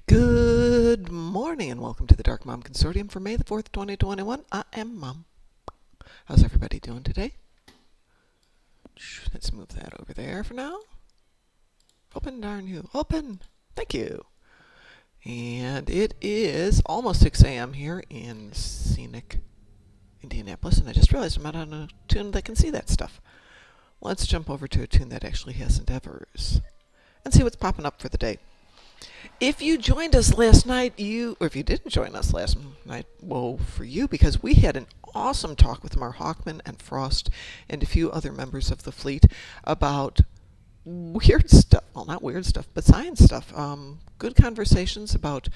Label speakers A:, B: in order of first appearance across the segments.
A: Good morning and welcome to the Darkmom Consortium for May the 4th, 2021. I am Mom. How's everybody doing today? Let's move that over there for now. Open, darn you. Open! Thank you. And it is almost 6 a.m. here in scenic Indianapolis, and I just realized I'm not on a tune that can see that stuff. Let's jump over to a tune that actually has endeavors and see what's popping up for the day. If you joined us last night, or if you didn't join us last night, woe for you, because we had an awesome talk with Mar Hawkman and Frost and a few other members of the fleet about weird stuff. Well, not weird stuff, but science stuff. Good conversations about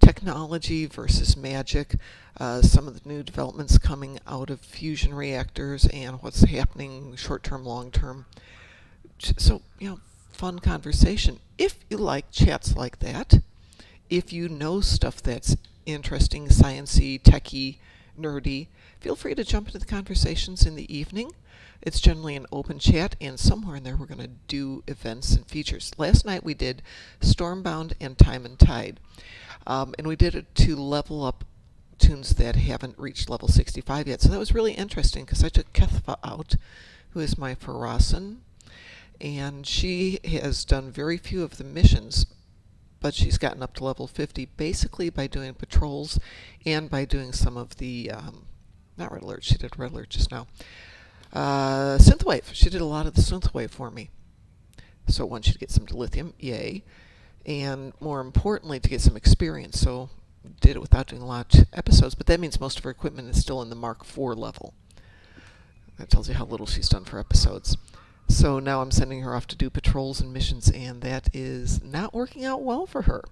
A: technology versus magic, some of the new developments coming out of fusion reactors and what's happening short-term, long-term. So, fun conversation. If you like chats like that, if you know stuff that's interesting, sciencey, techy, nerdy, feel free to jump into the conversations in the evening. It's generally an open chat, and somewhere in there we're going to do events and features. Last night we did Stormbound and Time and Tide, and we did it to level up tunes that haven't reached level 65 yet. So that was really interesting because I took Kethaa out, who is my Farasan, and she has done very few of the missions, but she's gotten up to level 50 basically by doing patrols and by doing some of the, not Red Alert, she did Red Alert just now, Synthwave. She did a lot of the Synthwave for me. So one, she'd get some dilithium, yay, and more importantly, to get some experience. So did it without doing a lot of episodes, but that means most of her equipment is still in the Mark IV level. That tells you how little she's done for episodes. So now I'm sending her off to do patrols and missions, and that is not working out well for her.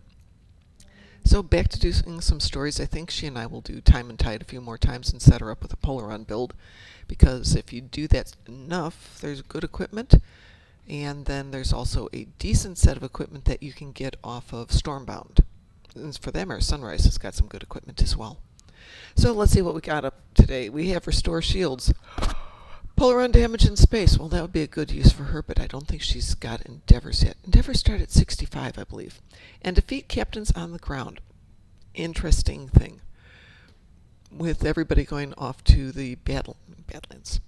A: So back to doing some stories. I think she and I will do Time and Tide a few more times and set her up with a Polaron build, because if you do that enough, there's good equipment, and then there's also a decent set of equipment that you can get off of Stormbound. And for them, our Sunrise has got some good equipment as well. So let's see what we got up today. We have Restore Shields. Polaron damage in space. Well, that would be a good use for her, but I don't think she's got endeavors yet. Endeavors start at 65, I believe. And defeat captains on the ground. Interesting thing. With everybody going off to the Badlands.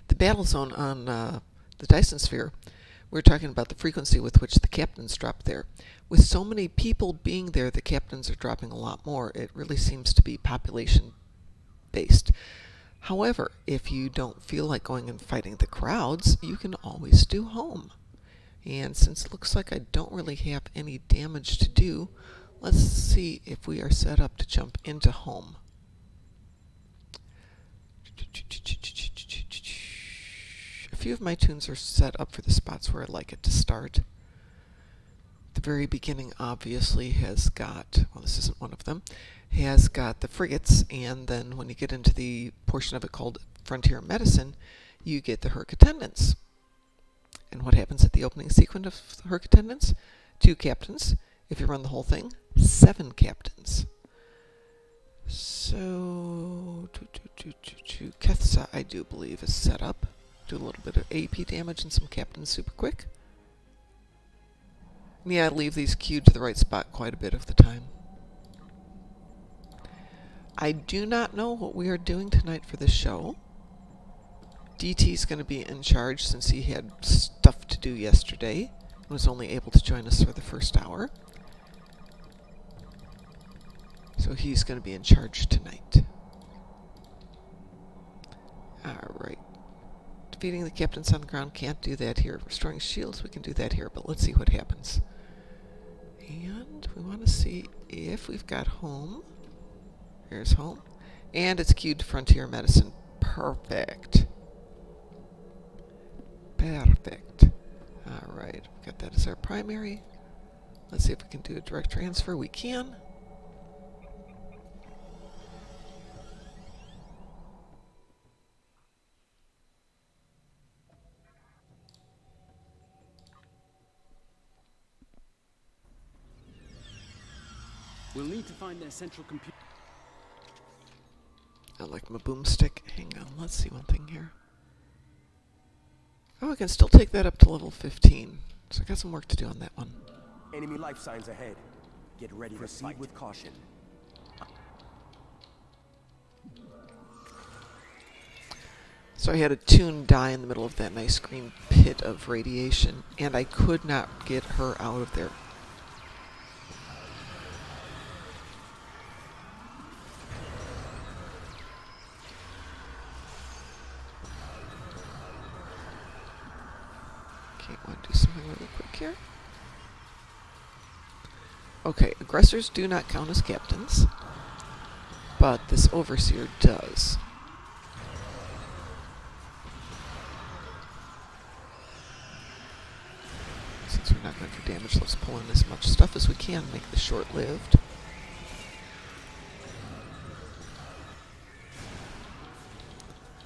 A: The battle zone on the Dyson Sphere, we're talking about the frequency with which the captains drop there. With so many people being there, the captains are dropping a lot more. It really seems to be population-based. However, if you don't feel like going and fighting the crowds, you can always do home. And since it looks like I don't really have any damage to do, let's see if we are set up to jump into home. A few of my tunes are set up for the spots where I like it to start. The very beginning obviously has got, well, this isn't one of them, has got the frigates, and then when you get into the portion of it called Frontier Medicine, you get the Herc Attendants. And what happens at the opening sequence of the Herc Attendants? 2 captains. If you run the whole thing, 7 captains. So, Kethaa, I do believe, is set up. Do a little bit of AP damage and some captains super quick. Yeah, I leave these queued to the right spot quite a bit of the time. I do not know what we are doing tonight for the show. DT's going to be in charge since he had stuff to do yesterday and was only able to join us for the first hour. So he's going to be in charge tonight. Alright. Defeating the captains on the ground, can't do that here. Restoring shields, we can do that here, but let's see what happens. And we want to see if we've got home. Here's home. And it's queued to Frontier Medicine. Perfect. Perfect. Alright, we've got that as our primary. Let's see if we can do a direct transfer. We can.
B: We'll need to find their central computer.
A: I like my boomstick. Hang on, let's see one thing here. Oh, I can still take that up to level 15. So I got some work to do on that one.
C: Enemy life signs ahead. Get ready to fight. Proceed with caution.
A: So I had a Toon die in the middle of that nice green pit of radiation, and I could not get her out of there. Okay, want to do something really quick here. Okay, aggressors do not count as captains, but this overseer does. Since we're not going to do damage, let's pull in as much stuff as we can, make this short-lived.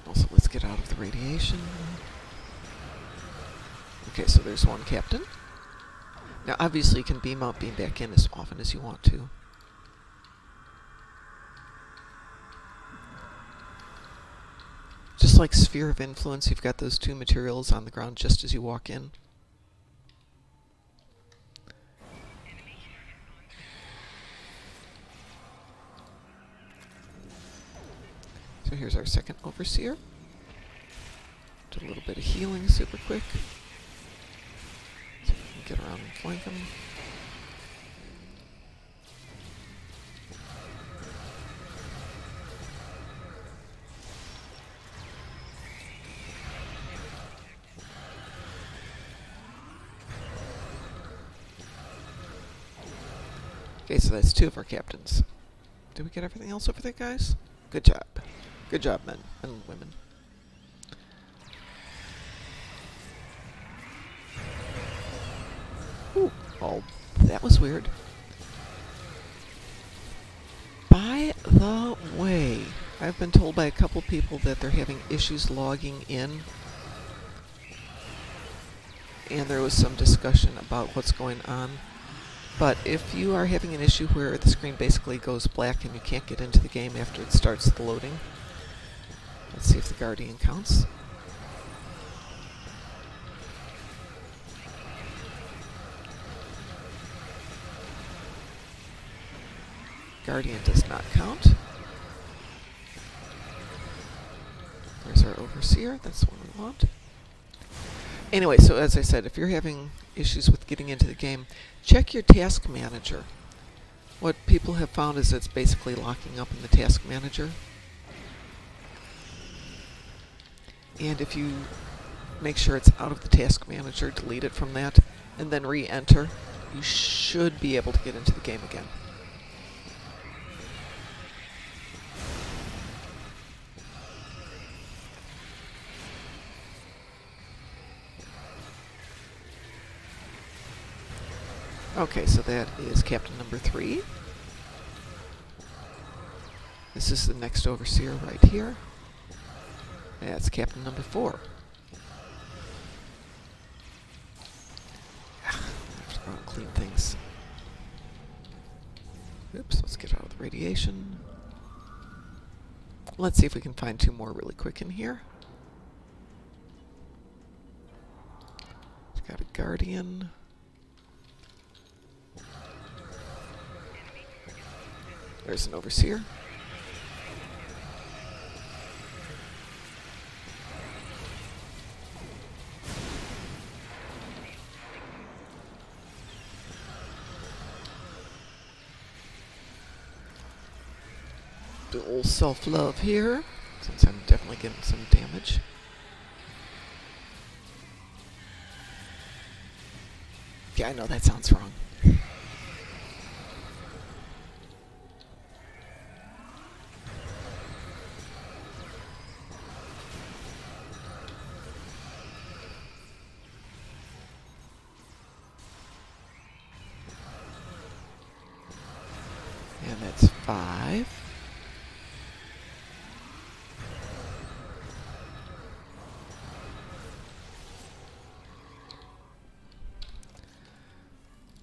A: Also, let's get out of the radiation. Okay, so there's one captain. Now, obviously, you can beam out, beam back in as often as you want to. Just like Sphere of Influence, you've got those two materials on the ground just as you walk in. So here's our second Overseer. Do a little bit of healing super quick. So we can get around and flank him. Okay, so that's two of our captains. Did we get everything else over there, guys? Good job. Good job, men and women. Ooh, oh, that was weird. By the way, I've been told by a couple people that they're having issues logging in. And there was some discussion about what's going on. But if you are having an issue where the screen basically goes black and you can't get into the game after it starts the loading, let's see if the Guardian counts. Guardian does not count. There's our Overseer. That's the one we want. Anyway, so as I said, if you're having issues with getting into the game, check your task manager. What people have found is it's basically locking up in the task manager. And if you make sure it's out of the task manager, delete it from that, and then re-enter, you should be able to get into the game again. Okay, so that is Captain number 3. This is the next Overseer right here. That's Captain number 4. I have to go and clean things. Oops, let's get out of the radiation. Let's see if we can find 2 more really quick in here. We've got a Guardian. There's an Overseer. The old self-love here, since I'm definitely getting some damage. Yeah, I know that sounds wrong. And that's 5.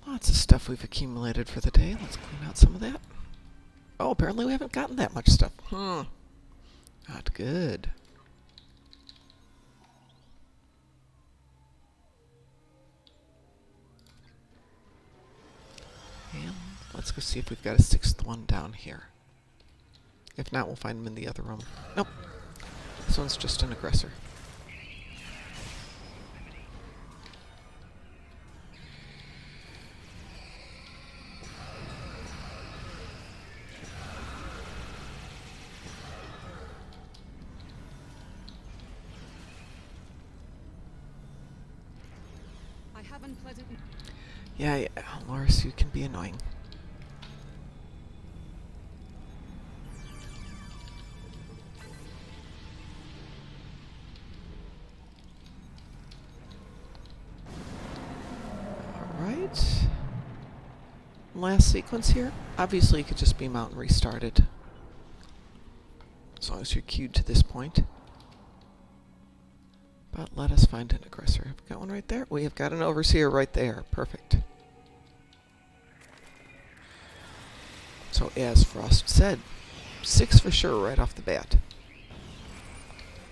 A: Lots of stuff we've accumulated for the day. Let's clean out some of that. Oh, apparently we haven't gotten that much stuff. Not good. And let's go see if we've got a sixth one down here. If not, we'll find them in the other room. Nope. This one's just an aggressor.
D: I have unpleasant.
A: Yeah, Loris, you can be annoying. Alright. Last sequence here. Obviously, you could just beam out and restart it. As long as you're queued to this point. But let us find an aggressor. Have we got one right there? We have got an overseer right there. Perfect. So as Frost said, 6 for sure right off the bat.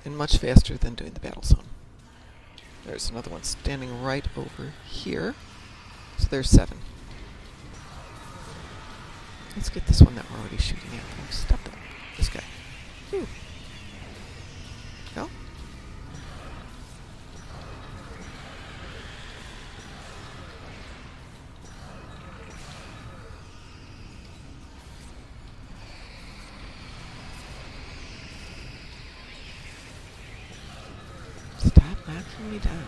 A: And much faster than doing the battle zone. There's another one standing right over here. So there's 7. Let's get this one that we're already shooting at. Oh, stop it. This guy. Whew. Go. Stop knocking me down.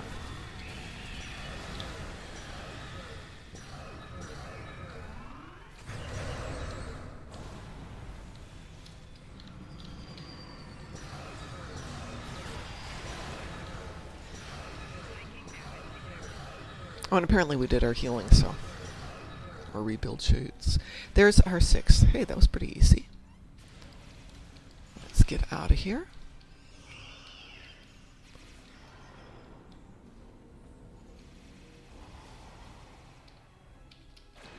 A: Oh, and apparently we did our healing, so. Or rebuild shoots. There's our 6. Hey, that was pretty easy. Let's get out of here.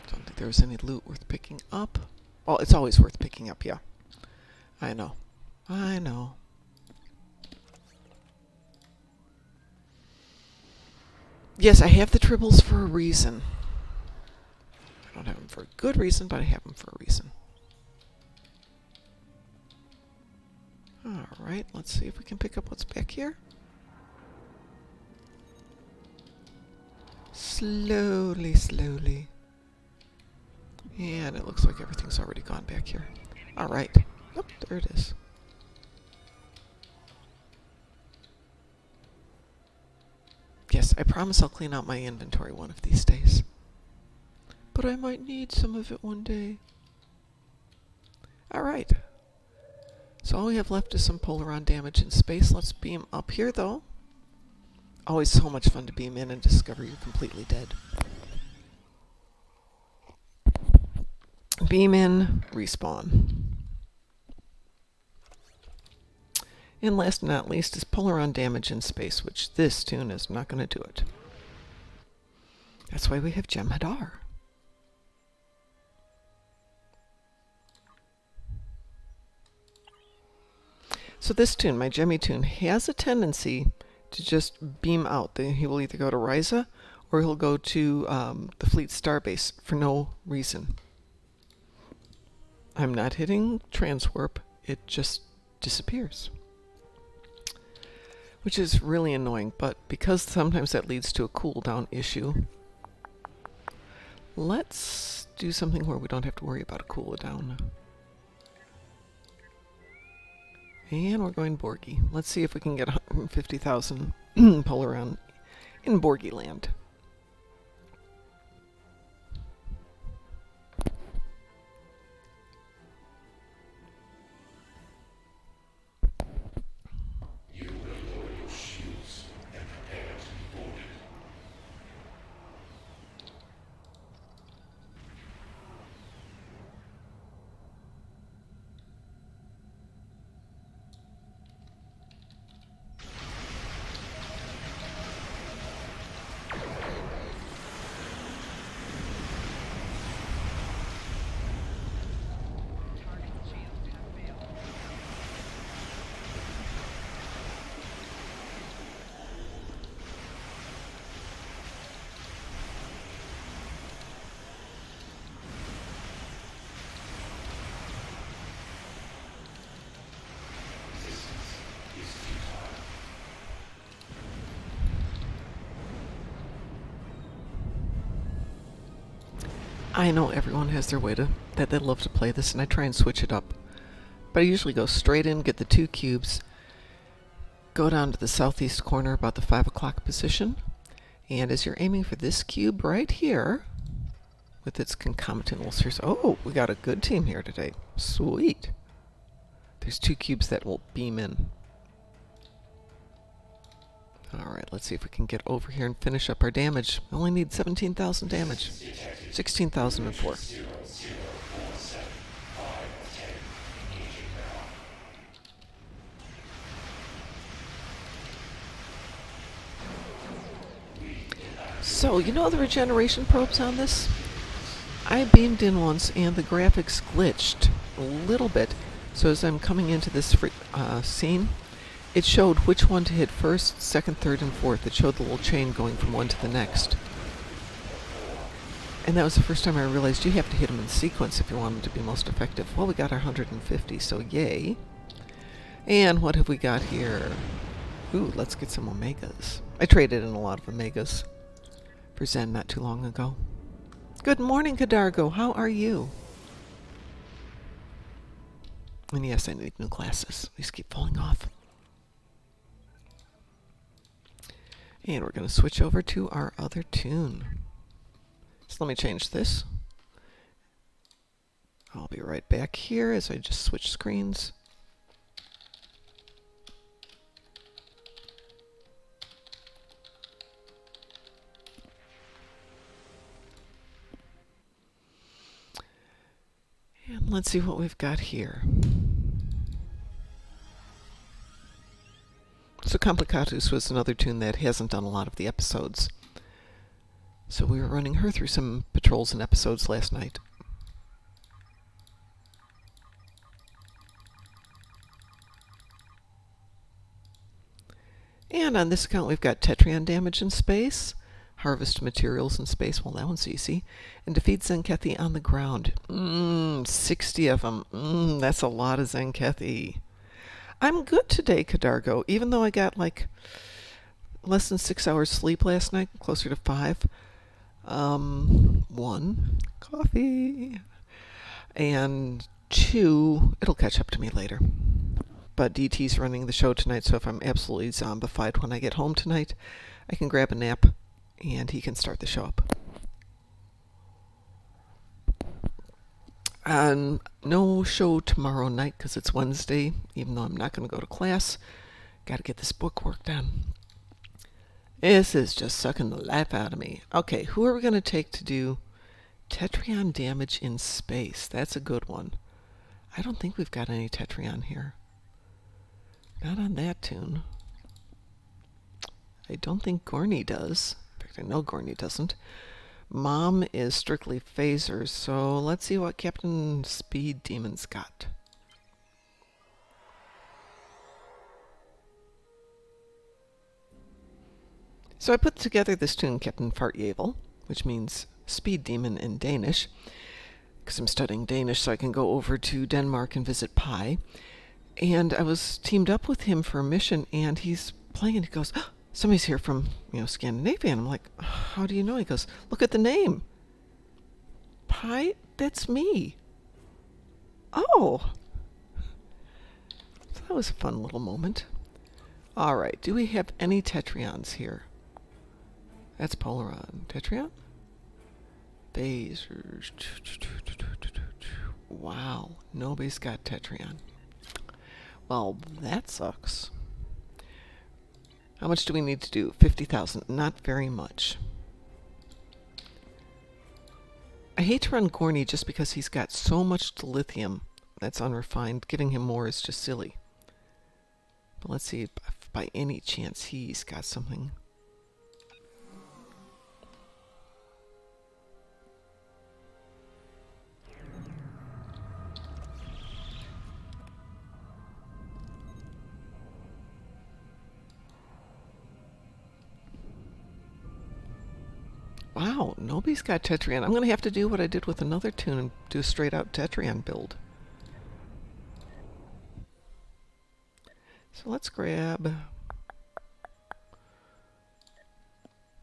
A: Don't think there was any loot worth picking up. Well, it's always worth picking up, yeah. I know. I know. Yes, I have the tribbles for a reason. I don't have them for a good reason, but I have them for a reason. Alright, let's see if we can pick up what's back here. Slowly, slowly. And it looks like everything's already gone back here. Alright. Oh, there it is. Yes, I promise I'll clean out my inventory one of these days. But I might need some of it one day. Alright. So all we have left is some Polaron damage in space. Let's beam up here, though. Always so much fun to beam in and discover you're completely dead. Beam in, respawn. And last but not least is Polaron damage in space, which this tune is not going to do it. That's why we have Jem'Hadar. So this tune, my Jemmy tune, has a tendency to just beam out. He will either go to Ryza or he'll go to the Fleet Starbase for no reason. I'm not hitting transwarp, it just disappears. Which is really annoying, but because sometimes that leads to a cooldown issue, let's do something where we don't have to worry about a cooldown. And we're going Borgie. Let's see if we can get 150,000 Polaron in Borgie land. I know everyone has their way that they love to play this, and I try and switch it up. But I usually go straight in, get the 2 cubes, go down to the southeast corner about the 5 o'clock position, and as you're aiming for this cube right here, with its concomitant ulcers, oh, we got a good team here today. Sweet. There's 2 cubes that will beam in. Alright, let's see if we can get over here and finish up our damage. We only need 17,000 damage. 16,004. So, you know the regeneration probes on this? I beamed in once and the graphics glitched a little bit. So as I'm coming into this scene, it showed which one to hit first, second, third, and fourth. It showed the little chain going from one to the next. And that was the first time I realized you have to hit them in sequence if you want them to be most effective. Well, we got our 150, so yay. And what have we got here? Ooh, let's get some Omegas. I traded in a lot of Omegas for Zen not too long ago. Good morning, Kadargo. How are you? And yes, I need new glasses. These keep falling off. And we're going to switch over to our other tune. So let me change this. I'll be right back here as I just switch screens. And let's see what we've got here. So Complicatus was another tune that hasn't done a lot of the episodes. So we were running her through some patrols and episodes last night. And on this account we've got Tetrion damage in space, harvest materials in space, well that one's easy, and defeat Zenkethi on the ground. 60 of them. That's a lot of Zenkethi. I'm good today, Kadargo, even though I got like less than 6 hours sleep last night, closer to 5. 1, coffee, and 2, it'll catch up to me later. But DT's running the show tonight, so if I'm absolutely zombified when I get home tonight, I can grab a nap and he can start the show up. No show tomorrow night because it's Wednesday, even though I'm not going to go to class. Got to get this book work done. This is just sucking the life out of me. Okay, who are we going to take to do Tetrion damage in space? That's a good one. I don't think we've got any Tetrion here. Not on that tune. I don't think Gorny does. In fact, I know Gorny doesn't. Mom is strictly phasers, so let's see what Captain Speed Demon's got. So I put together this tune, Captain Fartjevel, which means Speed Demon in Danish, because I'm studying Danish so I can go over to Denmark and visit Pi. And I was teamed up with him for a mission, and he's playing, and he goes, oh, somebody's here from, Scandinavia. And I'm like, how do you know? He goes, look at the name. Pi, that's me. Oh. So that was a fun little moment. All right, do we have any Tetrions here? That's Polaron. Tetrion? Phasers. Wow, nobody's got Tetrion. Well, that sucks. How much do we need to do? 50,000. Not very much. I hate to run Gorny just because he's got so much dilithium that's unrefined. Giving him more is just silly. But let's see if by any chance he's got something. Wow, nobody's got Tetrion. I'm going to have to do what I did with another tune and do a straight out Tetrion build. So let's grab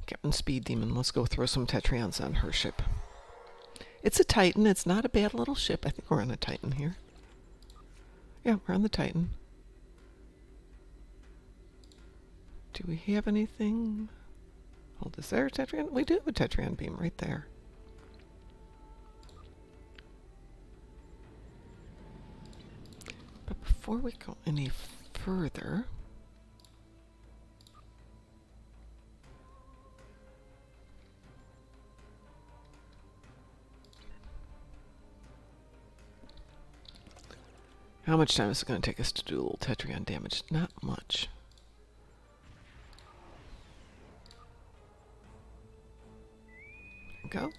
A: Captain Speed Demon. Let's go throw some Tetrions on her ship. It's a Titan. It's not a bad little ship. I think we're on a Titan here. Yeah, we're on the Titan. Do we have anything? Hold, is there a Tetrion? We do have a Tetrion beam right there. But before we go any further, how much time is it going to take us to do a little Tetrion damage? Not much. Go.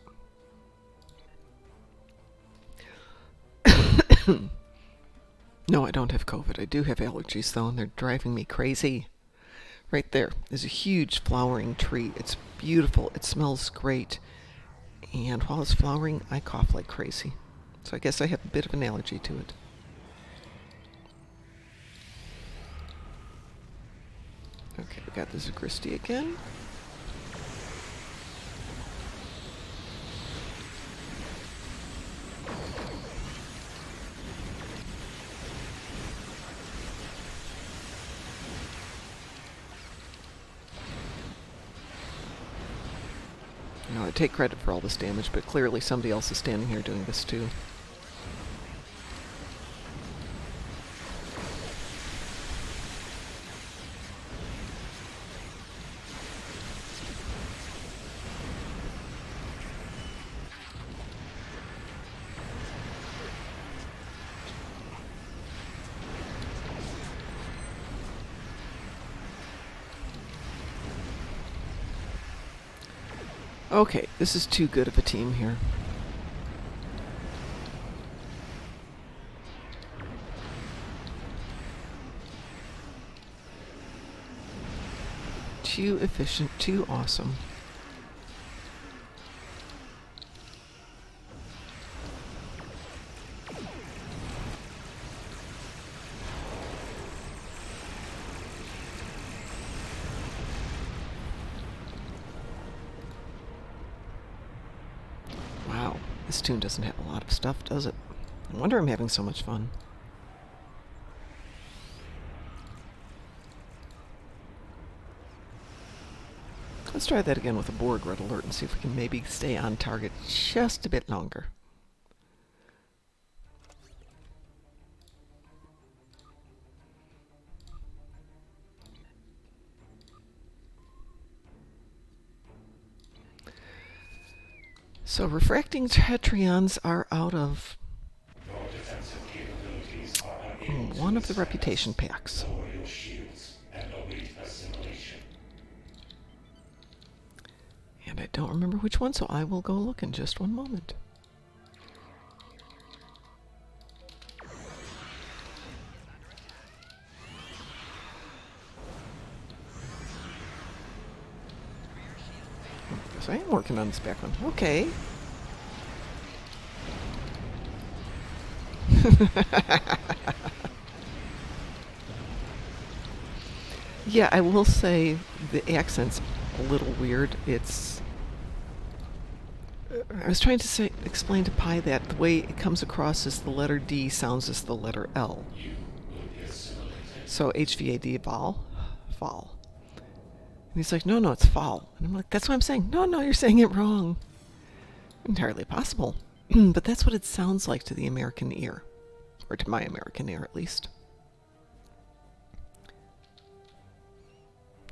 A: No, I don't have COVID. I do have allergies, though, and they're driving me crazy. Right there is a huge flowering tree. It's beautiful. It smells great. And while it's flowering, I cough like crazy. So I guess I have a bit of an allergy to it. Okay, we got the Zagristi again. You know, I take credit for all this damage, but clearly somebody else is standing here doing this too. Okay, this is too good of a team here. Too efficient, too awesome. Wow, this tune doesn't have a lot of stuff, does it? No wonder I'm having so much fun. Let's try that again with a Borg Red Alert and see if we can maybe stay on target just a bit longer. So refracting Tetrions are out of one of the reputation packs. And I don't remember which one, so I will go look in just one moment. So I am working on this back one. Okay. Yeah, I will say the accent's a little weird. It's... I was trying to explain to Pi that the way it comes across as the letter D sounds as the letter L. So HVAD, Vol. Vol. And he's like, no, it's Vol. And I'm like, that's what I'm saying. No, you're saying it wrong. Entirely possible. But that's what it sounds like to the American ear. Or to my American ear, at least.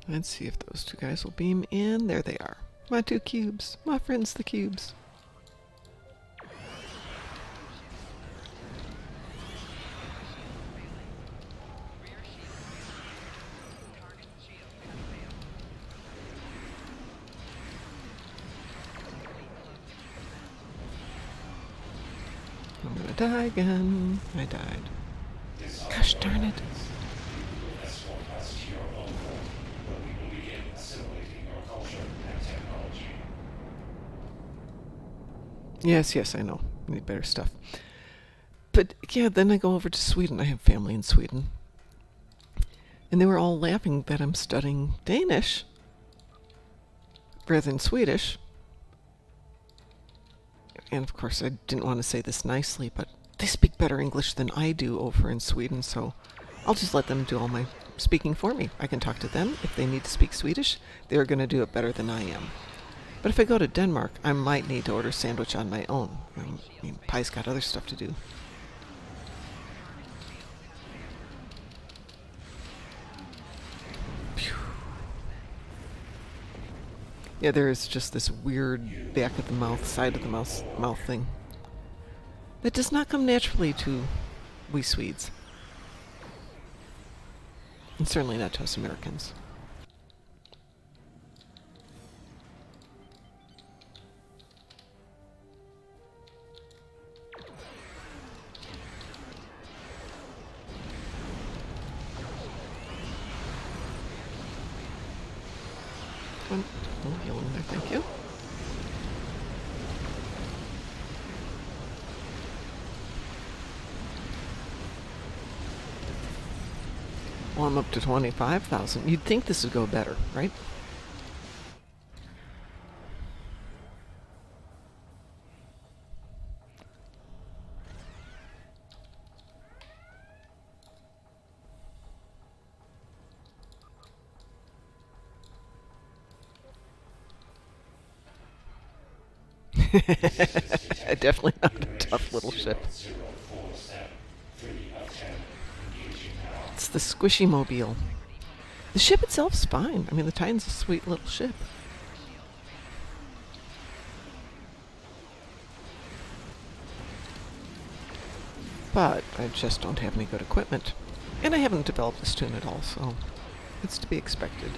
A: Let's see if those two guys will beam in. There they are. My two cubes. My friends, the cubes. I'm gonna die again. I died. Gosh darn it. Yes, I know. We need better stuff. But yeah, then I go over to Sweden. I have family in Sweden. And they were all laughing that I'm studying Danish rather than Swedish. And of course, I didn't want to say this nicely, but they speak better English than I do over in Sweden, so I'll just let them do all my speaking for me. I can talk to them. If they need to speak Swedish, they're going to do it better than I am. But if I go to Denmark, I might need to order a sandwich on my own. I mean, Pie's got other stuff to do. Phew. Yeah, there is just this weird back of the mouth, side of the mouth thing that does not come naturally to we Swedes. And certainly not to us Americans. One, healing there, thank you. Well, I'm up to 25,000. You'd think this would go better, right? Definitely not a tough little ship. It's the Squishy Mobile. The ship itself's fine. I mean, the Titan's a sweet little ship. But I just don't have any good equipment. And I haven't developed this tune at all, so it's to be expected.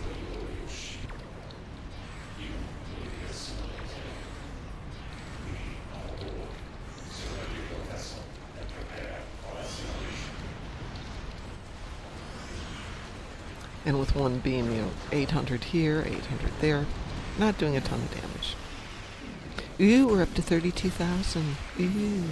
A: And with one beam, 800 here, 800 there. Not doing a ton of damage. Ooh, we're up to 32,000. Ooh.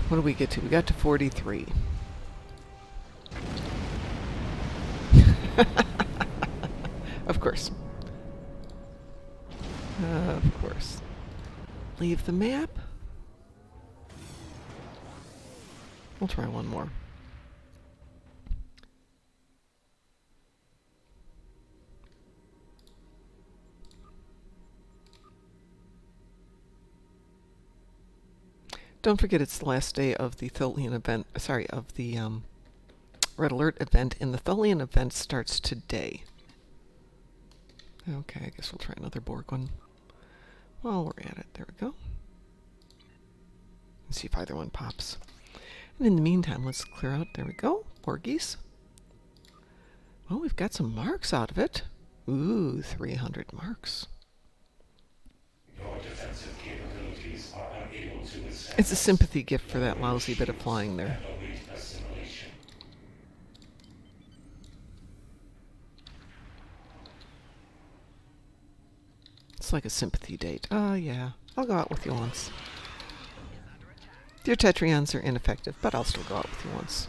A: What do we get to? We got to 43. Of course. Of course. Leave the map. We'll try one more. Don't forget it's the last day of the Tholian event, of the Red Alert event, and the Tholian event starts today. Okay, I guess we'll try another Borg one. While we're at it, there we go. Let's see if either one pops. And in the meantime, let's clear out, there we go, Borgies. Well, we've got some marks out of it. Ooh, 300 marks.
E: Your defensive capabilities are unable to withstand.
A: It's a sympathy gift for that lousy bit of flying there.
E: Assimilation.
A: It's like a sympathy date. Yeah. I'll go out with you once. Your Tetrions are ineffective, but I'll still go out with you once.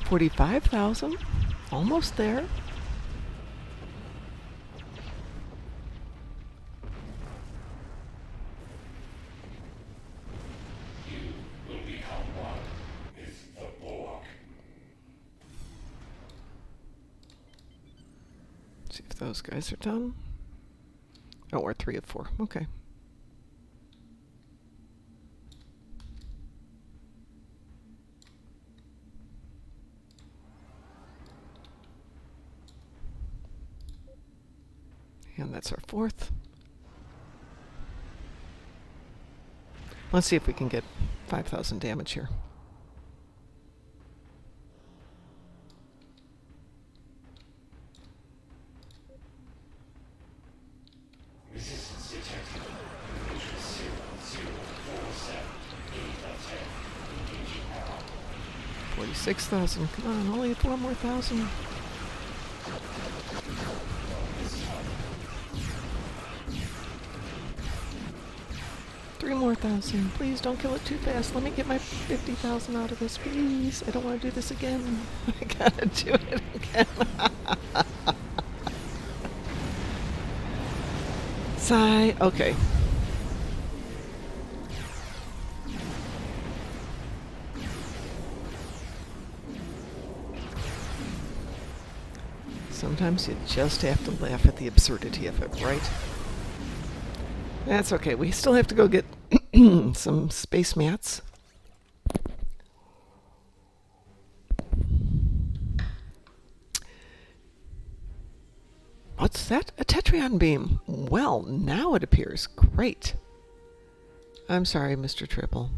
A: $45,000? Almost there.
E: You will become one with the Borg.
A: See if those guys are done. Oh, we're 3 of 4. Okay. And that's our 4th. Let's see if we can get 5,000 damage here. 46,000. Come on, only 4 more thousand. Three more thousand. Please don't kill it too fast. Let me get my 50,000 out of this, please. I don't want to do this again. I gotta do it again. Sigh. Okay. Sometimes you just have to laugh at the absurdity of it, right? That's okay. We still have to go get some space mats. What's that? A Tetrion beam. Well, now it appears. Great. I'm sorry, Mr. Triple.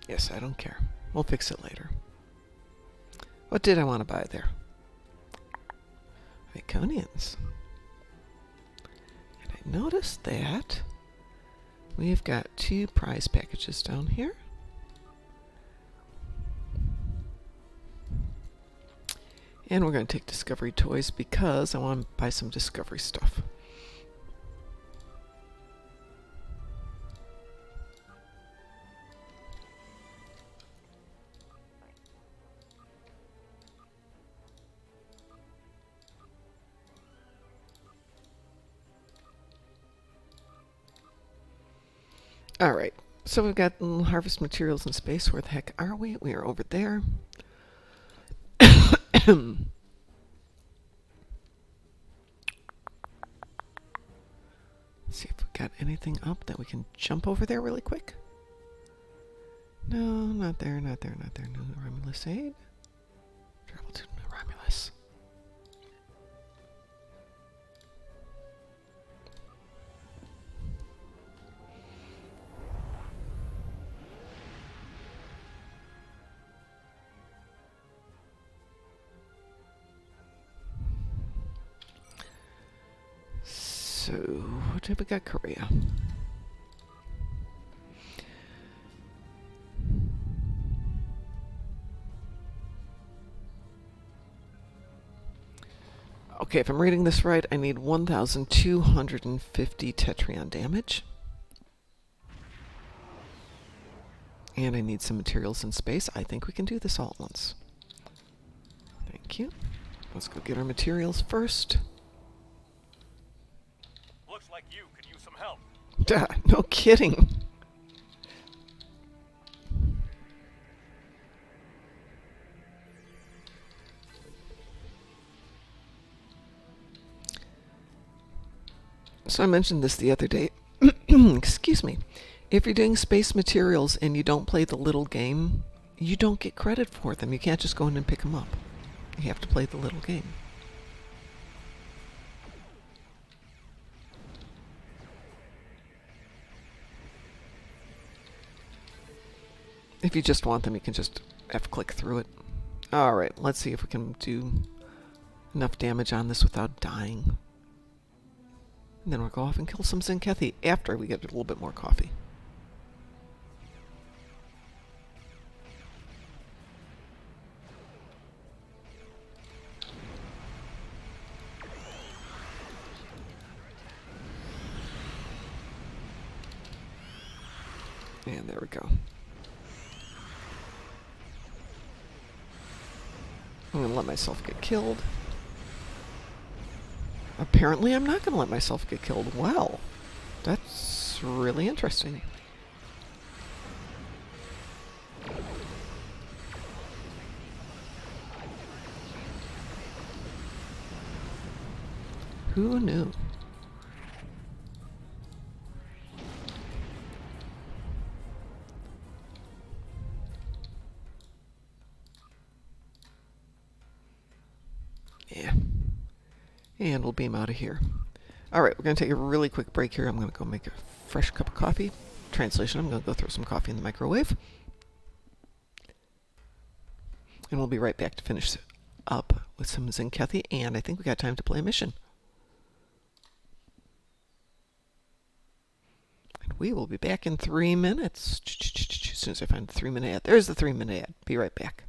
A: Yes, I don't care. We'll fix it later. What did I want to buy there? Iconians. And I noticed that we've got 2 prize packages down here. And we're going to take Discovery Toys because I want to buy some Discovery stuff. Alright, so we've got harvest materials in space. Where the heck are we? We are over there. See if we've got anything up that we can jump over there really quick. No, not there, not there, not there. No Romulus aid. Travel to New Romulus. So, what have we got? Korea. Okay, if I'm reading this right, I need 1,250 Tetrion damage. And I need some materials in space. I think we can do this all at once. Thank you. Let's go get our materials first.
E: Looks like you could use some help.
A: Duh, no kidding. So I mentioned this the other day. Excuse me. If you're doing space materials and you don't play the little game, you don't get credit for them. You can't just go in and pick them up. You have to play the little game. If you just want them, you can just F-click through it. Alright, let's see if we can do enough damage on this without dying. And then we'll go off and kill some Kethaa after we get a little bit more coffee. And there we go. I'm going to let myself get killed. Apparently I'm not going to let myself get killed. Well, that's really interesting. Who knew? Yeah. And we'll beam out of here. Alright, we're going to take a really quick break here. I'm going to go make a fresh cup of coffee. Translation, I'm going to go throw some coffee in the microwave. And we'll be right back to finish up with some Kethaa, and I think we got time to play a mission. And we will be back in 3 minutes. As soon as I find the 3-minute ad. There's the 3-minute ad. Be right back.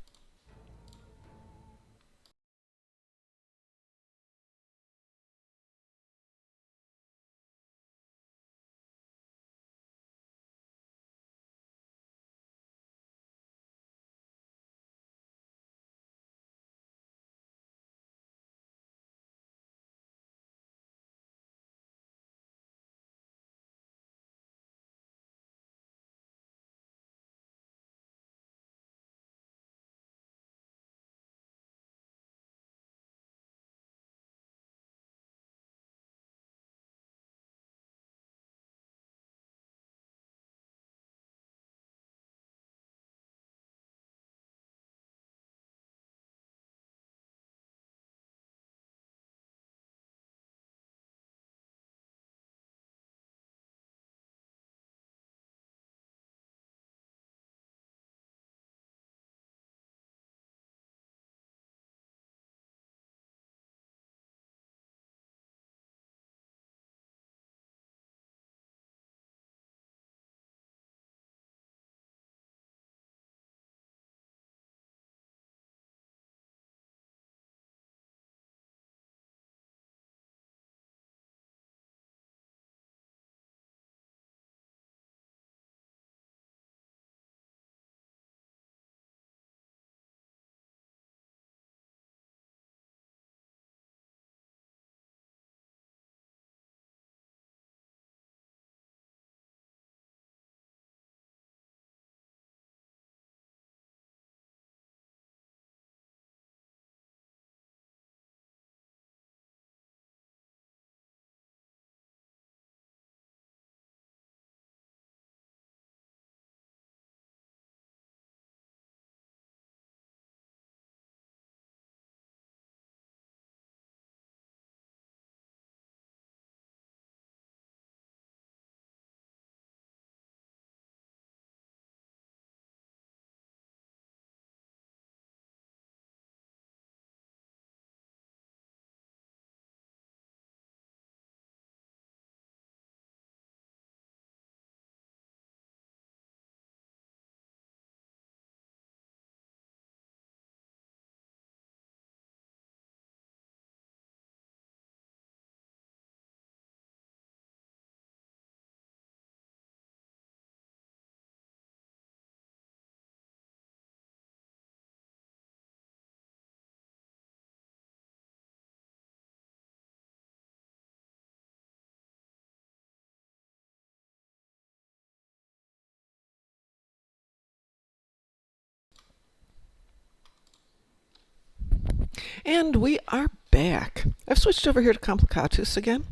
A: And we are back. I've switched over here to Complicatus again.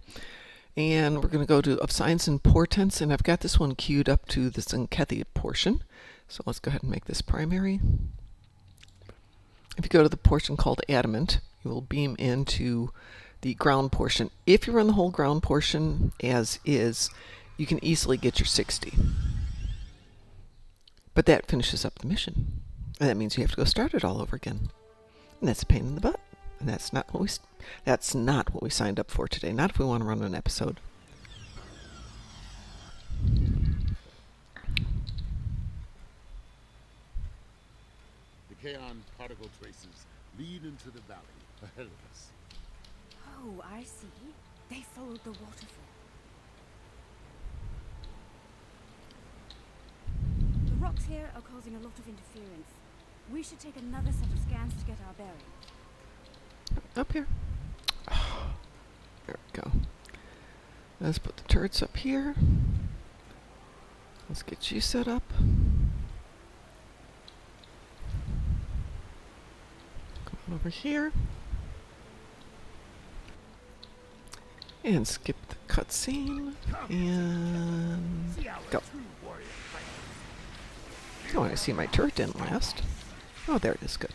A: And we're going to go to Of Signs and Portents. And I've got this one queued up to the Kethaa portion. So let's go ahead and make this primary. If you go to the portion called Adamant, you will beam into the ground portion. If you run the whole ground portion as is, you can easily get your 60. But that finishes up the mission. And that means you have to go start it all over again. And that's a pain in the butt. And that's not what we signed up for today. Not if we want to run an episode.
E: The Kaon particle traces lead into the valley ahead of us.
F: Oh, I see. They followed the waterfall. The rocks here are causing a lot of interference. We should take another set of scans to get our bearings.
A: Up here. Oh, there we go. Let's put the turrets up here. Let's get you set up. Come on over here. And skip the cutscene. And go. Oh, I see my turret didn't last. Oh, there it is. Good.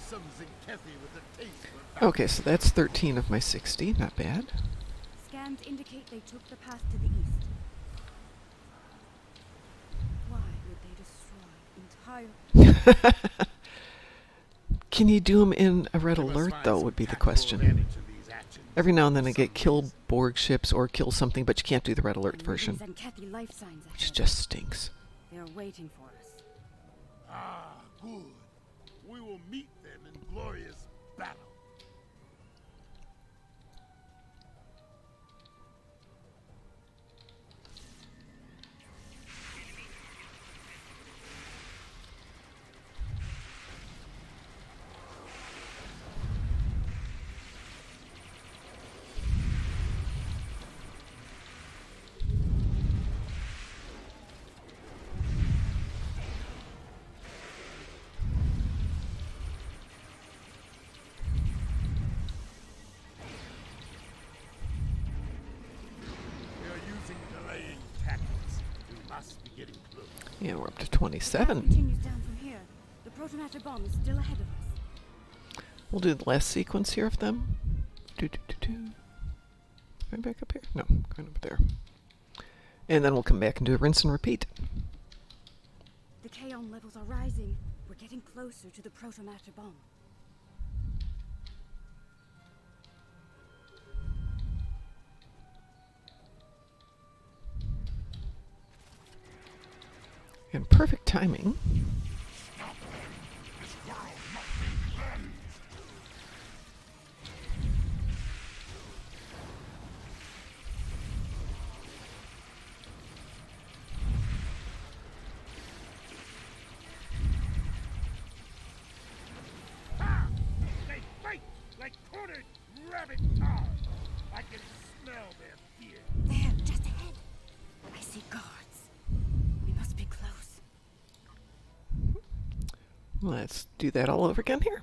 E: some Kethaa with a taste for battle.
A: Okay, so that's 13 of my 60. Not bad.
F: Scans indicate they took the path to the east. Why would they destroy entire...
A: Can you do them in a red
E: They must
A: alert,
E: find
A: though,
E: some
A: would be the
E: tactical
A: question.
E: advantage in these actions
A: Every now and then
E: for
A: I get
E: some
A: kill
E: reason.
A: Borg ships or kill something, but you can't do the red alert version,
F: And Kethaa life signs
A: which
F: ahead.
A: just stinks.
F: They're waiting for us.
E: Ah, good. We will meet them in glorious battle. We are using delaying tactics. We must be getting close.
A: Yeah, we're up to
F: Path
A: 27.
F: continues down from here. The protomatter bomb is still ahead of us.
A: We'll do the last sequence here of them. Going back up here? No, going up there. And then we'll come back and do a rinse and repeat.
F: The Kaon levels are rising. We're getting closer to the protomatter bomb.
A: And perfect timing.
E: Ha! They fight like cornered rabbit cars. I can smell their fear.
F: There, just ahead. I see guards. We must be close.
A: Let's do that all over again here.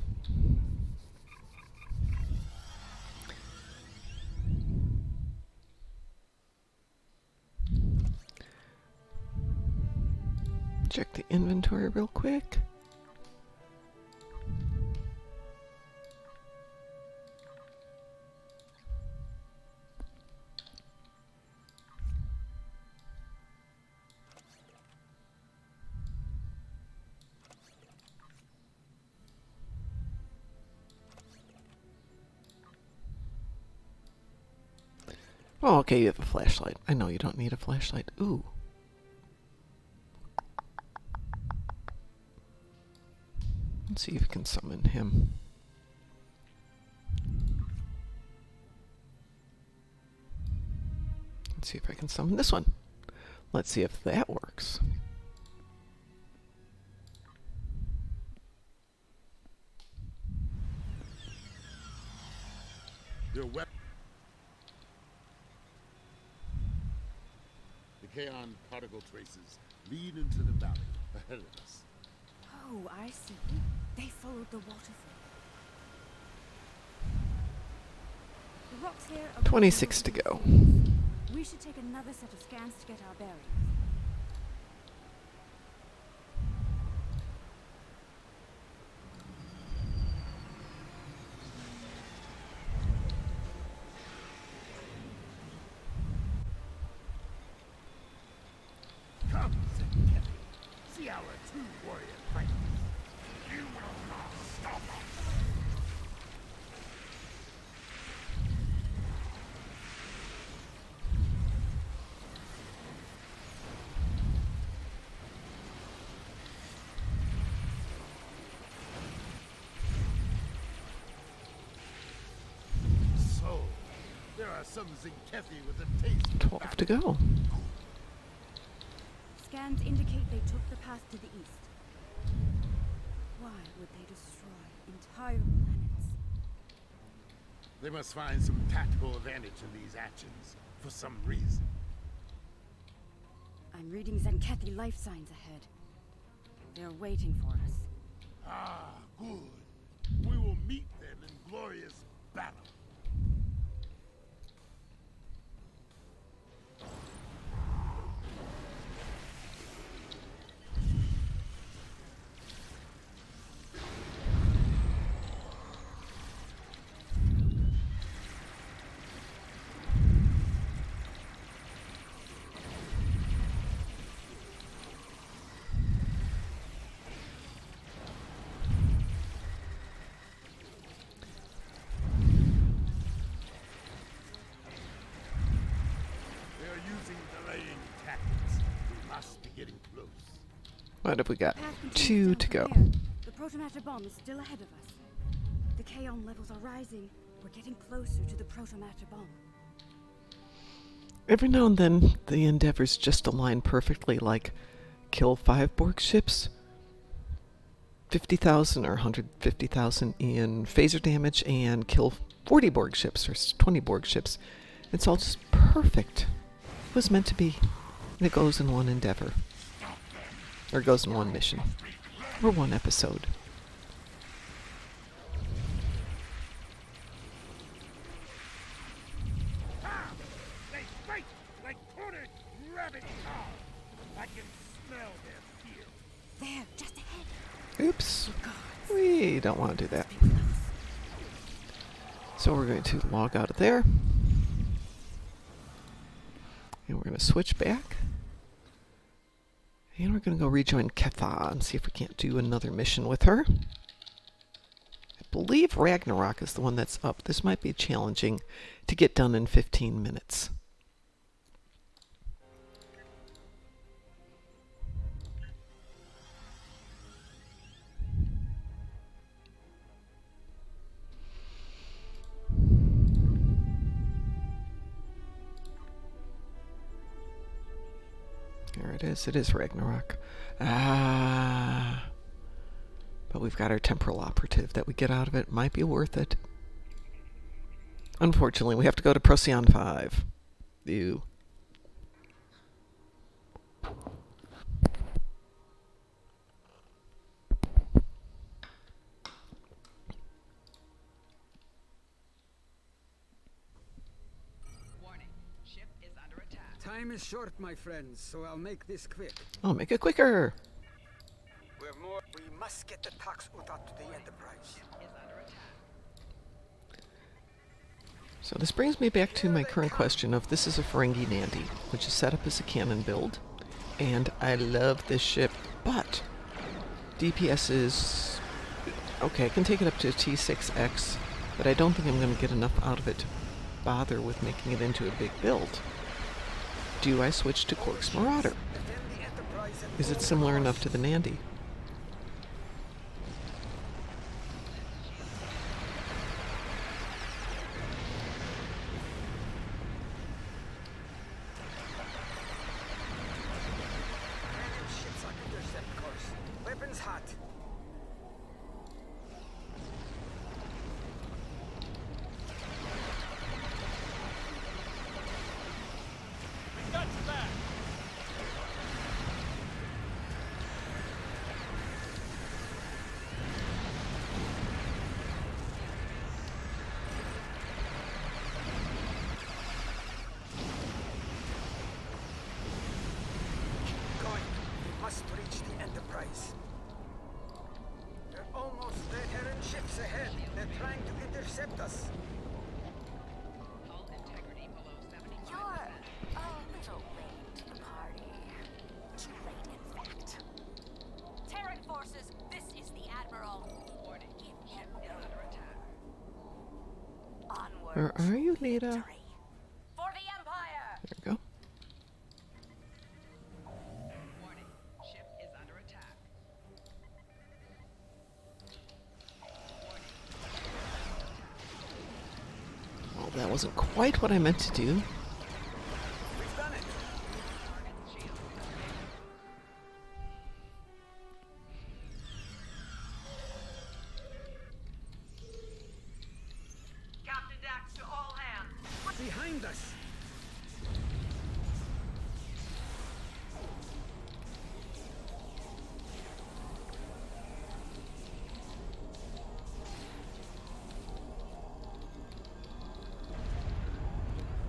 A: Check the inventory real quick. Oh, okay, you have a flashlight. I know you don't need a flashlight. Ooh. Let's see if we can summon him. Let's see if I can summon this one. Let's see if that works.
E: Your weapon. The Kaon particle traces lead into the valley ahead of us.
F: Oh, I see. They followed the waterfall. The rocks here are
A: 26 to go.
F: We should take another set of scans to get our bearings.
E: Come, Kethaa. See our true warrior fight. You will not stop us. So, there are some Kethaa with a taste for
A: 12 to go.
F: Scans indicate they took the path to the east. Why would they destroy entire planets?
E: They must find some tactical advantage in these actions, for some reason.
F: I'm reading Kethaa life signs ahead. They're waiting for us.
E: Ah, good. We will meet them in glorious battle.
A: What have we got?
F: Path
A: Two
F: continues
A: to
F: down
A: go.
F: from here. The protomatter bomb is still ahead of us. The Kaon levels are rising. We're getting closer to the protomatter bomb.
A: Every now and then, the endeavors just align perfectly, like kill 5 Borg ships, 50,000 or 150,000 in phaser damage, and kill 40 Borg ships or 20 Borg ships. It's all just perfect. It was meant to be. And it goes in one endeavor. Or it goes in one mission. Or one episode.
E: Ah! They fight like cornered rabbit cows. I can smell their fear.
F: There, just ahead.
A: Oops. We don't want to do that. So we're going to log out of there. And we're going to switch back. And we're going to go rejoin Kethaa and see if we can't do another mission with her. I believe Ragnarok is the one that's up. This might be challenging to get done in 15 minutes. There it is. It is Ragnarok. Ah. But we've got our temporal operative that we get out of it. Might be worth it. Unfortunately, we have to go to Procyon 5. Ew.
B: Warning. Ship is under attack. Time is short, my friends, so I'll make this quick.
A: I'll make it quicker.
C: We must get the Tox Utat to the Enterprise.
A: So this brings me back to my current question of this is a Ferengi Nandi, which is set up as a cannon build. And I love this ship, but DPS is... okay, I can take it up to T6X, but I don't think I'm going to get enough out of it to bother with making it into a big build. Do I switch to Quark's Marauder? Is it similar enough to the Nandi?
C: Ships on intercept course. Weapons hot. Going. We must reach the Enterprise. They're almost red Heron ships ahead. They're trying to intercept us.
B: Hull integrity below 75%.
G: You're a little late to the party. Too late, in fact. Terran forces, this is the Admiral.
B: Warning.
G: Give
B: Ship
G: him
B: is
G: no
B: under attack.
G: onward.
A: Where are you, Lita?
G: Victory. For the Empire!
A: There we go.
B: Warning. Ship is under attack.
A: Well, that wasn't quite what I meant to do.
C: We've done it.
B: Target's shield.
H: Captain Dax to all hands.
C: Behind us.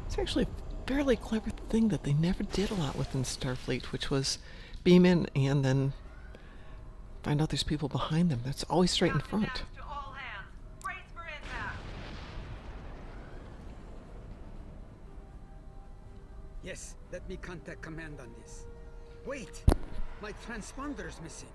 A: It's actually a fairly clever thing that they never did a lot within Starfleet, which was beam in and then find out there's people behind them. That's always straight in
H: Captain
A: front.
H: Dax to all hands. Brace for impact.
B: Yes, let me contact command on this. Wait! My transponder's missing.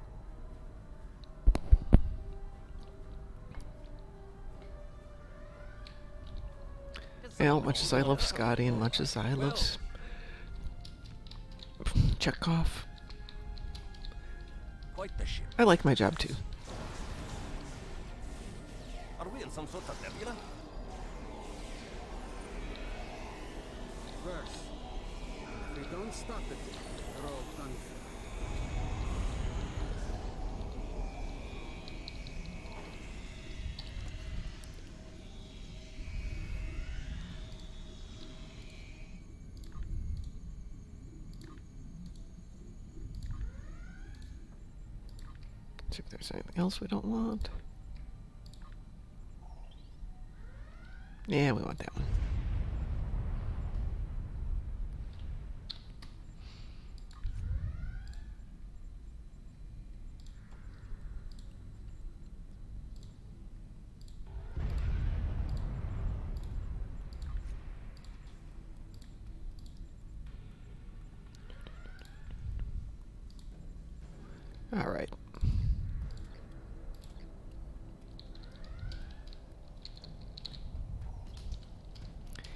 A: Well, much as I love Scotty and much as I love Chekhov, I like my job too.
I: Are we in some sort of nebula?
B: First, if we don't stop it, we're all done for.
A: See if there's anything else we don't want. Yeah, we want that one. All right.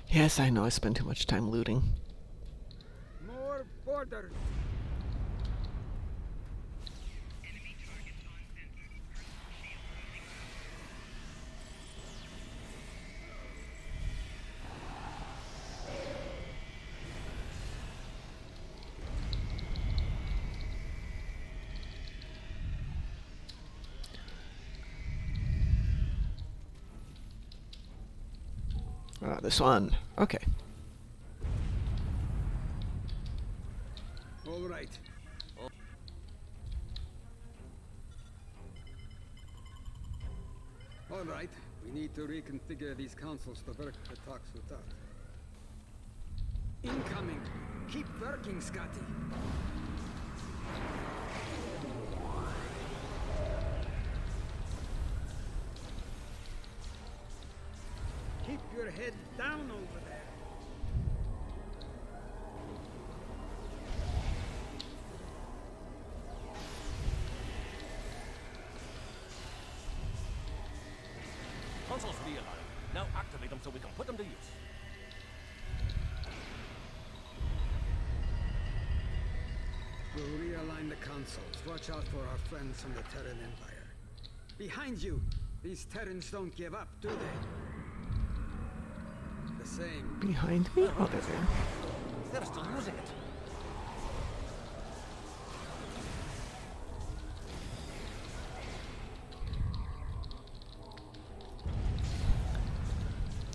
A: Yes, I know I spend too much time looting.
B: More borders.
A: This one. Okay.
B: All right. All right. We need to reconfigure these consoles to work the talks without. Incoming. Keep working, Scotty. Keep your head down over there.
I: Consoles realigned. Now activate them so we can put them to use.
B: We'll realign the consoles. Watch out for our friends from the Terran Empire. Behind you! These Terrans don't give up, do they? The same.
A: Behind me? Oh, they're there.
I: They're still using it.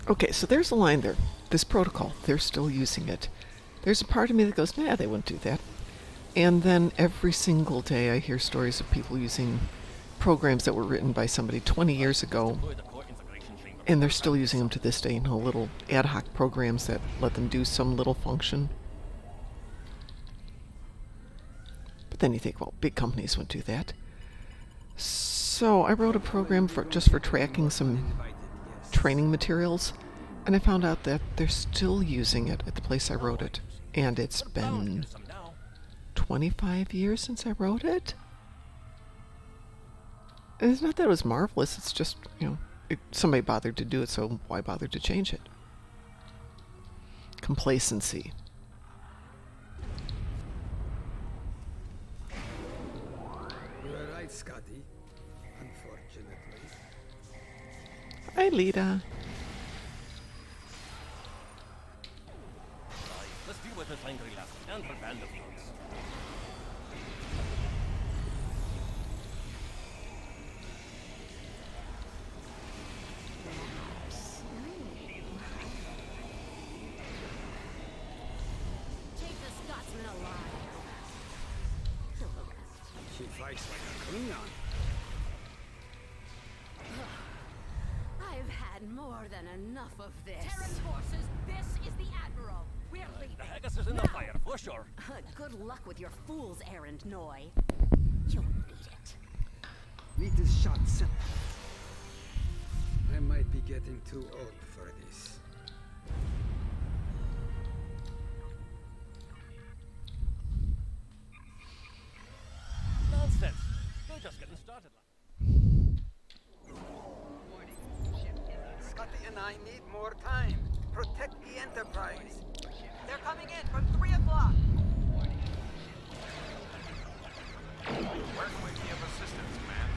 A: Okay, so there's a line there. This protocol, they're still using it. There's a part of me that goes, nah, they wouldn't do that. And then every single day I hear stories of people using programs that were written by somebody 20 years ago, and they're still using them to this day, little ad hoc programs that let them do some little function. But then you think, well, big companies wouldn't do that. So I wrote a program just for tracking some training materials, and I found out that they're still using it at the place I wrote it. And it's been 25 years since I wrote it? And it's not that it was marvelous, it's just, somebody bothered to do it, so why bother to change it? Complacency.
B: You were right, Scotty. Unfortunately.
A: Hi, Lita.
I: Let's deal with this angry left and her band of thugs.
F: Take the Scotsman alive. Kill the rest.
B: She fights like a Klingon.
F: I've had more than enough of this.
G: Terran forces, this is the Admiral. We're leaving.
I: The Haggis is in the fire, for sure.
F: Good luck with your fool's errand, Noy. You'll need it.
B: Lita's shot set. I might be getting too old for this.
I: Nonsense. They're just getting started.
B: Scotty and I need more time. Protect the Enterprise.
H: They're coming in from 3 o'clock.
E: Where can we be of assistance, man?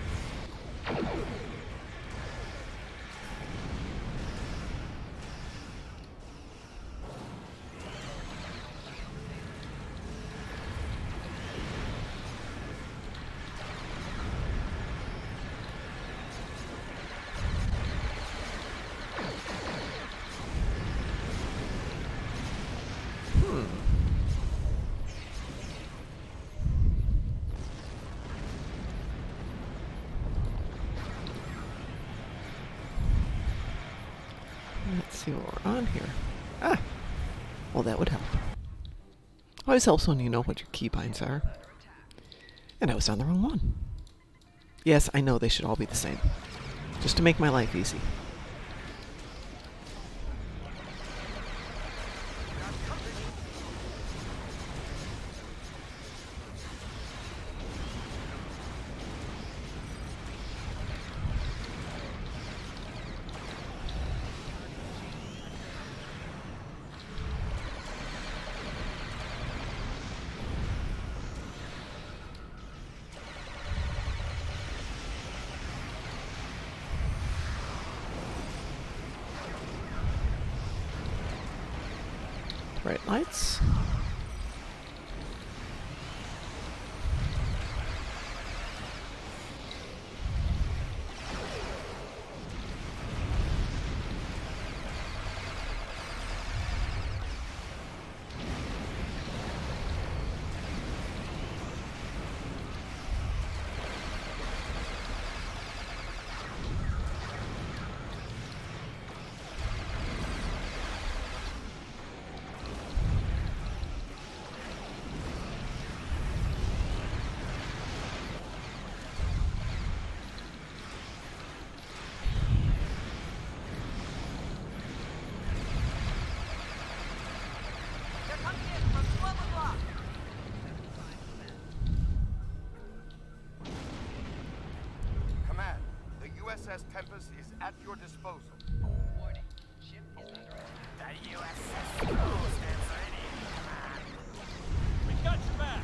A: Let's see what we're on here. Ah! Well, that would help. Always helps when you know what your keybinds are. And I was on the wrong one. Yes, I know they should all be the same. Just to make my life easy. Bright lights.
H: They're coming in from 12 o'clock.
E: Command, the USS Tempest is at your disposal.
C: Warning. Ship is under attack.
E: The USS Tempest is ready, Command.
I: We got your back.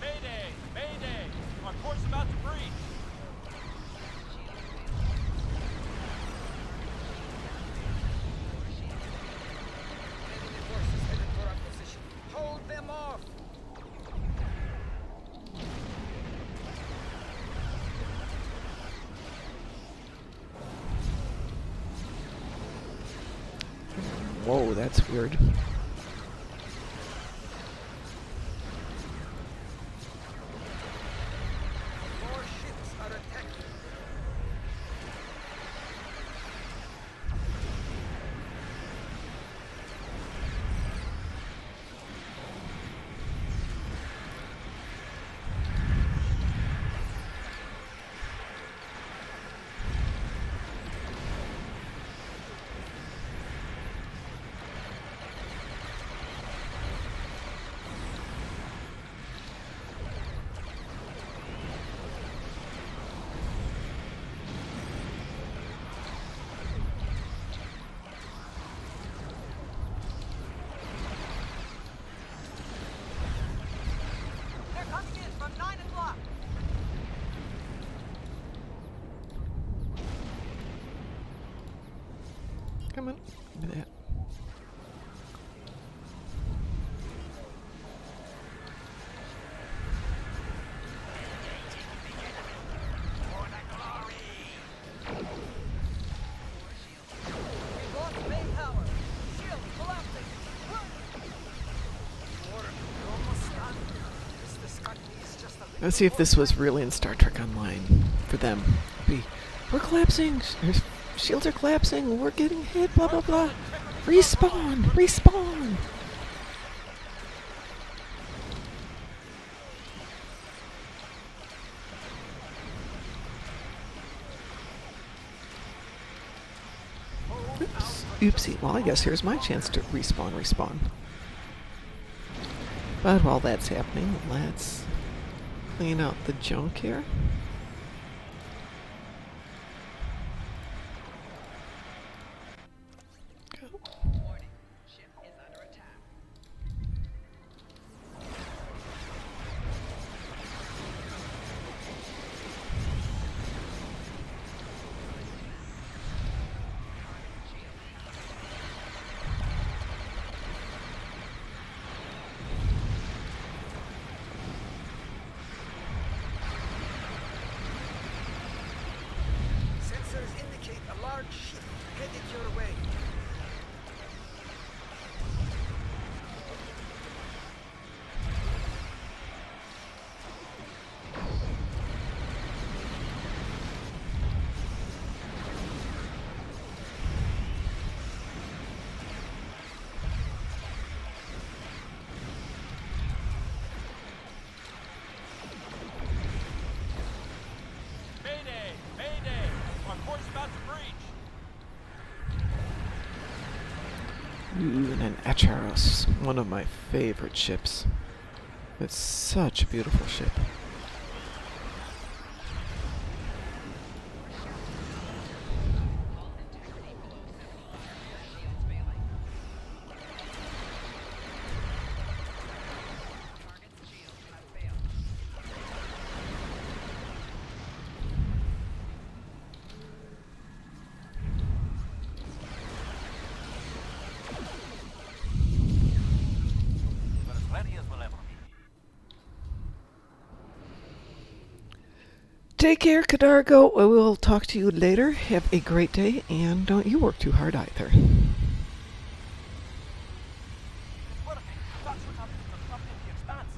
I: Mayday! Mayday! Our course about to breach.
C: Enemy forces headed for our position. Hold them off!
A: Whoa, that's weird.
C: More ships are attacking.
H: They're coming in from 9 o'clock.
A: Come on. Give me that.
H: We've lost main power. Shield collapsing.
C: We're almost done. Mr. Scott needs just a little
A: Let's see if this was really in Star Trek Online for them. We're collapsing. Shields are collapsing. We're getting hit. Blah blah blah. Respawn. Respawn.
C: Hold
A: Oopsie. Well, I guess here's my chance to respawn. But while that's happening, let's clean out the junk here.
C: Sensors indicate a large ship headed your way.
I: Mayday! Mayday! Our course about to breach!
A: Ooh, and an Acharos, one of my favorite ships. It's such a beautiful ship.
I: We're as ready as we'll ever be.
A: Take care, Cadargo. We will talk to you later. Have a great day, and don't you work too hard either.
I: It's working! That's what happens to the top in the expanse!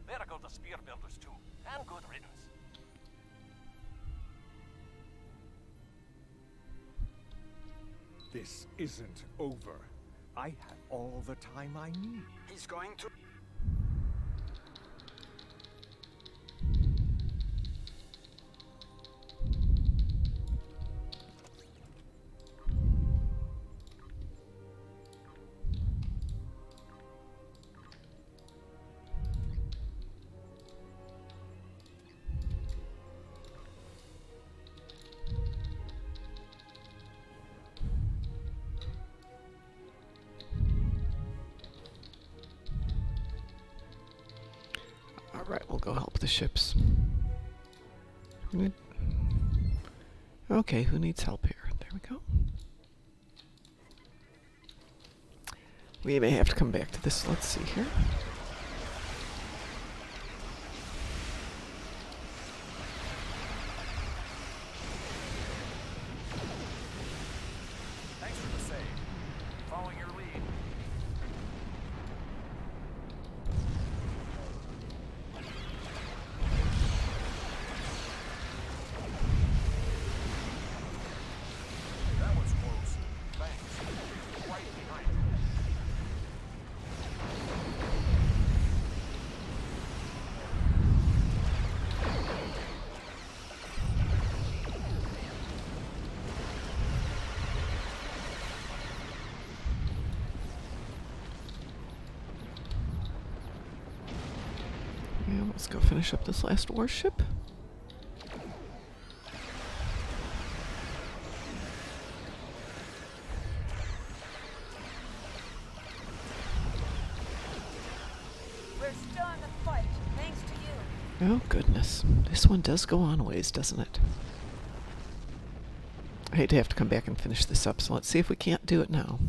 I: There go the spear builders too, and good riddance.
E: This isn't over. I have all the time I need.
C: He's going to...
A: Alright, we'll go help the ships. Okay, who needs help here? There we go. We may have to come back to this. Let's see here.
I: Thanks for the save. Following your lead. That was close. Thanks. Right behind you.
A: Yeah, let's go finish up this last warship.
H: We're still in the fight, thanks to you.
A: Oh, goodness. This one does go on ways, doesn't it? I hate to have to come back and finish this up, so let's see if we can't do it now.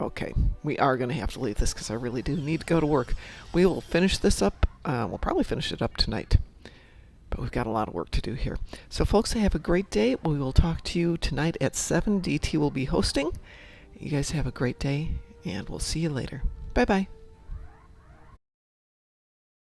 A: Okay, we are going to have to leave this because I really do need to go to work. We will finish this up. We'll probably finish it up tonight. But we've got a lot of work to do here. So folks, have a great day. We will talk to you tonight at 7. DT will be hosting. You guys have a great day, and we'll see you later. Bye-bye.